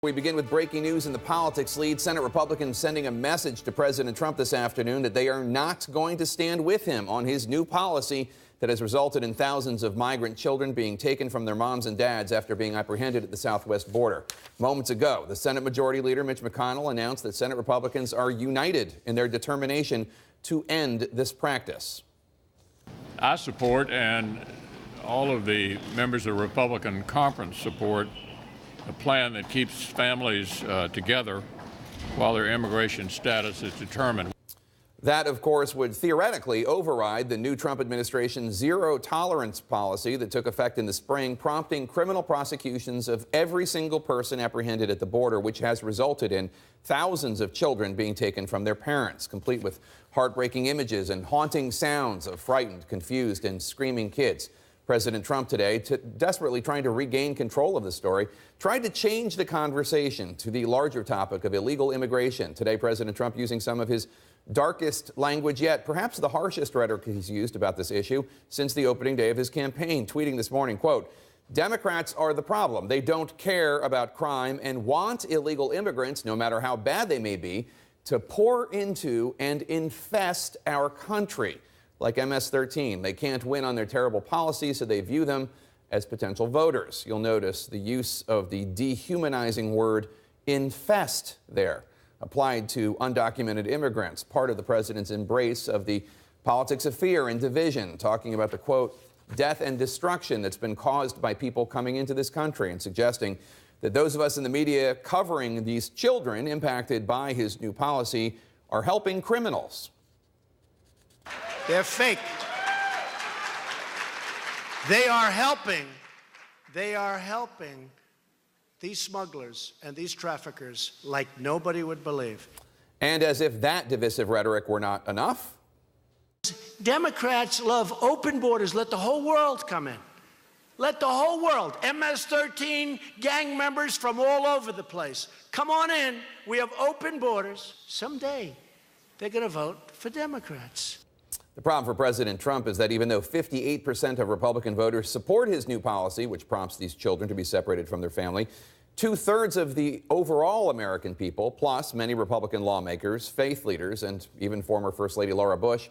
We begin with breaking news in the politics lead. Senate Republicans sending a message to President Trump this afternoon that they are not going to stand with him on his new policy that has resulted in thousands of migrant children being taken from their moms and dads after being apprehended at the southwest border. Moments ago, the Senate Majority Leader Mitch McConnell announced that Senate Republicans are united in their determination to end this practice. I support, and all of the members of the Republican conference support, a plan that keeps families together while their immigration status is determined. That, of course, would theoretically override the new Trump administration's zero-tolerance policy that took effect in the spring, prompting criminal prosecutions of every single person apprehended at the border, which has resulted in thousands of children being taken from their parents, complete with heartbreaking images and haunting sounds of frightened, confused, and screaming kids. President Trump today, desperately trying to regain control of the story, tried to change the conversation to the larger topic of illegal immigration. Today, President Trump using some of his darkest language yet, perhaps the harshest rhetoric he's used about this issue since the opening day of his campaign, tweeting this morning, quote, "Democrats are the problem. They don't care about crime and want illegal immigrants, no matter how bad they may be, to pour into and infest our country. Like MS-13, they can't win on their terrible policies, so they view them as potential voters." You'll notice the use of the dehumanizing word infest there, applied to undocumented immigrants, part of the president's embrace of the politics of fear and division, talking about the, quote, death and destruction that's been caused by people coming into this country, and suggesting that those of us in the media covering these children impacted by his new policy are helping criminals. They're fake. They are helping these smugglers and these traffickers like nobody would believe. And as if that divisive rhetoric were not enough, Democrats love open borders. Let the whole world come in. Let the whole world, MS-13 gang members from all over the place, come on in. We have open borders. Someday, they're going to vote for Democrats. the problem for President Trump is that even though 58% of Republican voters support his new policy, which prompts these children to be separated from their family, 2/3 of the overall American people, plus many Republican lawmakers, faith leaders, and even former First Lady Laura Bush,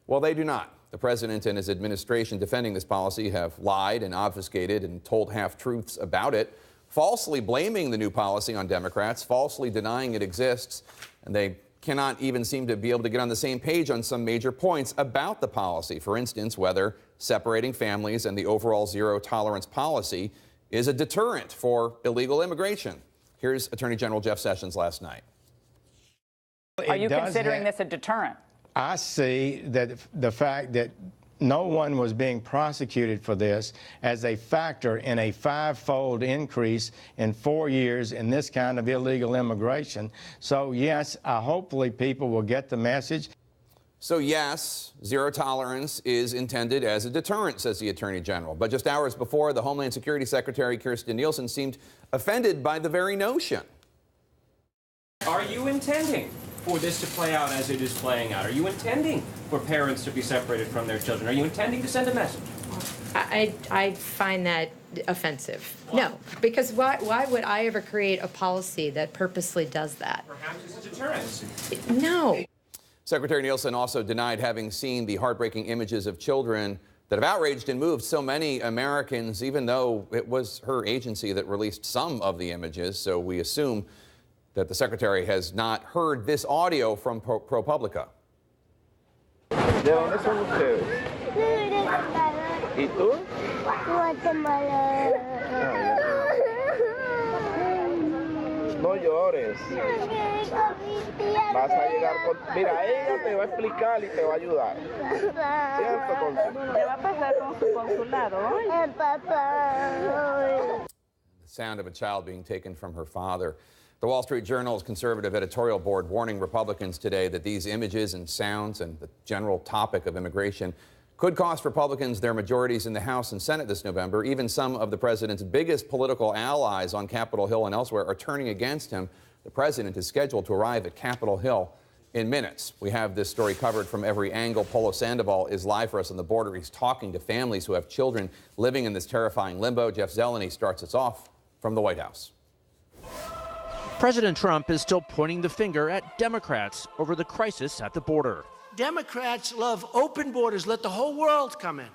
well, they do not. The president and his administration defending this policy have lied and obfuscated and told half-truths about it, falsely blaming the new policy on Democrats, falsely denying it exists, and they cannot even seem to be able to get on the same page on some major points about the policy. For instance, whether separating families and the overall zero-tolerance policy is a deterrent for illegal immigration. Here's Attorney General Jeff Sessions last night. Are you considering this a deterrent? I see that the fact that no one was being prosecuted for this as a factor in a 5-fold increase in 4 years in this kind of illegal immigration. So, yes, hopefully people will get the message. So, yes, zero tolerance is intended as a deterrent, says the Attorney General. But just hours before, the Homeland Security Secretary, Kirstjen Nielsen, seemed offended by the very notion. Are you intending for this to play out as it is playing out? Are you intending for parents to be separated from their children? Are you intending to send a message? I find that offensive. No, because why would I ever create a policy that purposely does that? Perhaps it's a deterrent. No. Secretary Nielsen also denied having seen the heartbreaking images of children that have outraged and moved so many Americans, even though it was her agency that released some of the images. So we assume that the secretary has not heard this audio from ProPublica. ¿De dónde son ustedes? ¿Y tú? Guatemala. No llores. Vas a llegar con... Mira, ella te va a explicar y te va a ayudar. ¿Cierto, consulado? ¿Qué va a pasar con su consulado hoy? The sound of a child being taken from her father. The Wall Street Journal's conservative editorial board warning Republicans today that these images and sounds and the general topic of immigration could cost Republicans their majorities in the House and Senate this November. Even some of the president's biggest political allies on Capitol Hill and elsewhere are turning against him. The president is scheduled to arrive at Capitol Hill in minutes. We have this story covered from every angle. Polo Sandoval is live for us on the border. He's talking to families who have children living in this terrifying limbo. Jeff Zeleny starts us off from the White House. President Trump is still pointing the finger at Democrats over the crisis at the border. Democrats love open borders. Let the whole world come in.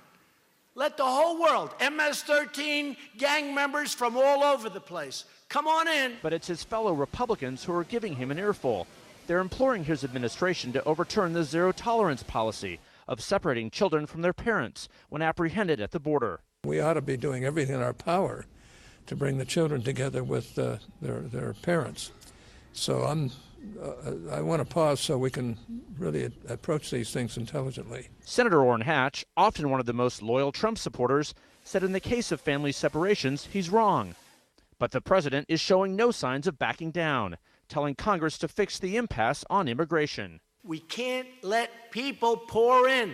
Let the whole world, MS-13 gang members from all over the place, come on in. But it's his fellow Republicans who are giving him an earful. They're imploring his administration to overturn the zero-tolerance policy of separating children from their parents when apprehended at the border. We ought to be doing everything in our power to bring the children together with their parents. So I want to pause so we can really approach these things intelligently. Senator Orrin Hatch, often one of the most loyal Trump supporters, said in the case of family separations, he's wrong. But the president is showing no signs of backing down, telling Congress to fix the impasse on immigration. We can't let people pour in.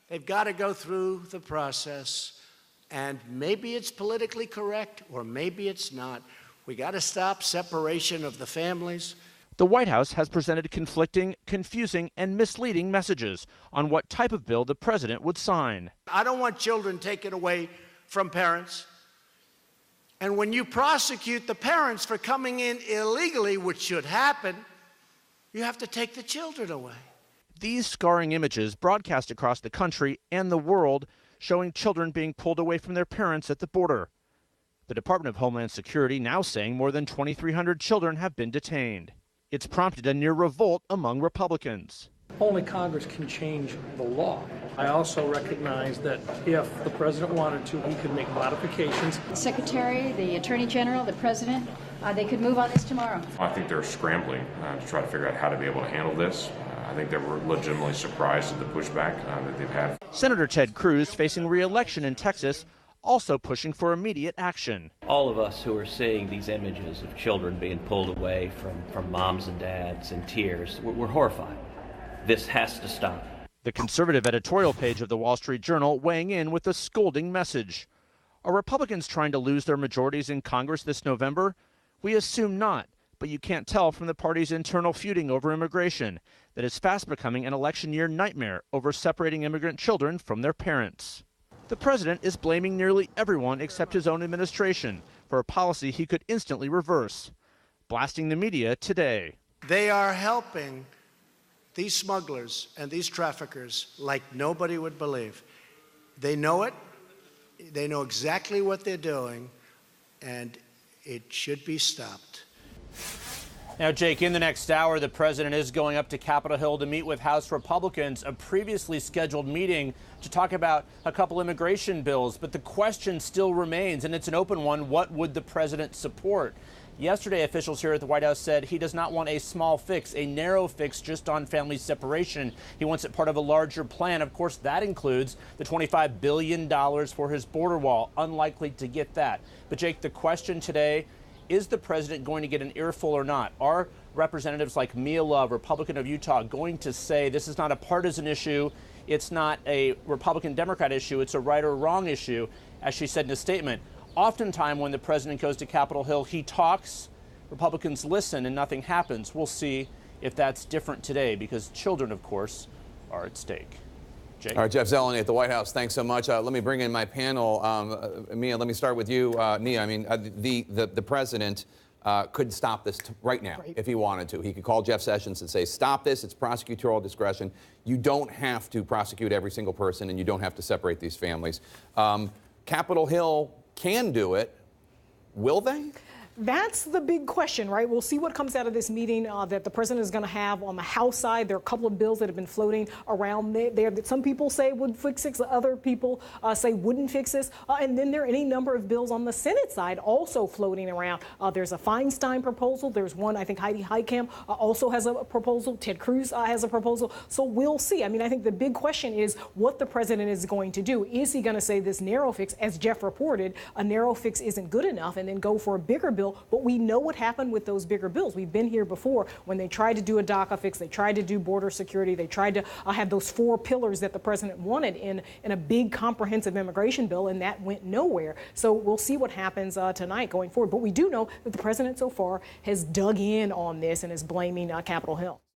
They've got to go through the process. And maybe it's politically correct, or maybe it's not. We got to stop separation of the families. The White House has presented conflicting, confusing, and misleading messages on what type of bill the president would sign. I don't want children taken away from parents. And when you prosecute the parents for coming in illegally, which should happen, you have to take the children away. These scarring images broadcast across the country and the world showing children being pulled away from their parents at the border. The Department of Homeland Security now saying more than 2,300 children have been detained. It's prompted a near revolt among Republicans. Only Congress can change the law. I also recognize that if the president wanted to, he could make modifications. The Secretary, the Attorney General, the President, they could move on this tomorrow. I think they're scrambling to try to figure out how to be able to handle this. I think they were legitimately surprised at the pushback that they've had. Senator Ted Cruz, facing re-election in Texas, also pushing for immediate action. All of us who are seeing these images of children being pulled away from moms and dads in tears, we're horrified. This has to stop. The conservative editorial page of the Wall Street Journal weighing in with a scolding message. Are Republicans trying to lose their majorities in Congress this November? We assume not, but you can't tell from the party's internal feuding over immigration that is fast becoming an election year nightmare over separating immigrant children from their parents. The president is blaming nearly everyone except his own administration for a policy he could instantly reverse, blasting the media today. They are helping these smugglers and these traffickers like nobody would believe. They know it. They know exactly what they're doing, and it should be stopped. Now, Jake, in the next hour, the president is going up to Capitol Hill to meet with House Republicans, a previously scheduled meeting to talk about a couple immigration bills. But the question still remains, and it's an open one, what would the president support? Yesterday, officials here at the White House said he does not want a small fix, a narrow fix just on family separation. He wants it part of a larger plan. Of course, that includes the $25 billion for his border wall. Unlikely to get that. But, Jake, the question today, is the president going to get an earful or not? Are representatives like Mia Love, Republican of Utah, going to say this is not a partisan issue, it's not a Republican-Democrat issue, it's a right or wrong issue, as she said in a statement? Oftentimes when the president goes to Capitol Hill, he talks, Republicans listen, and nothing happens. We'll see if that's different today, because children, of course, are at stake. Jake? All right, Jeff Zeleny at the White House. Thanks so much. Let me bring in my panel. Mia, let me start with you. Mia, I mean, the president could stop this right now if he wanted to. He could call Jeff Sessions and say, stop this. It's prosecutorial discretion. You don't have to prosecute every single person, and you don't have to separate these families. Capitol Hill can do it. Will they? That's the big question, right? We'll see what comes out of this meeting that the president is going to have on the House side. There are a couple of bills that have been floating around there that some people say would fix this, other people say wouldn't fix this. And then there are any number of bills on the Senate side also floating around. There's a Feinstein proposal. There's one, I think Heidi Heitkamp also has a proposal. Ted Cruz has a proposal. So we'll see. I mean, I think the big question is what the president is going to do. Is he going to say this narrow fix, as Jeff reported, a narrow fix isn't good enough, and then go for a bigger bill? But we know what happened with those bigger bills. We've been here before when they tried to do a DACA fix, they tried to do border security, they tried to have those 4 pillars that the president wanted in a big comprehensive immigration bill, and that went nowhere. So we'll see what happens tonight going forward. But we do know that the president so far has dug in on this and is blaming Capitol Hill.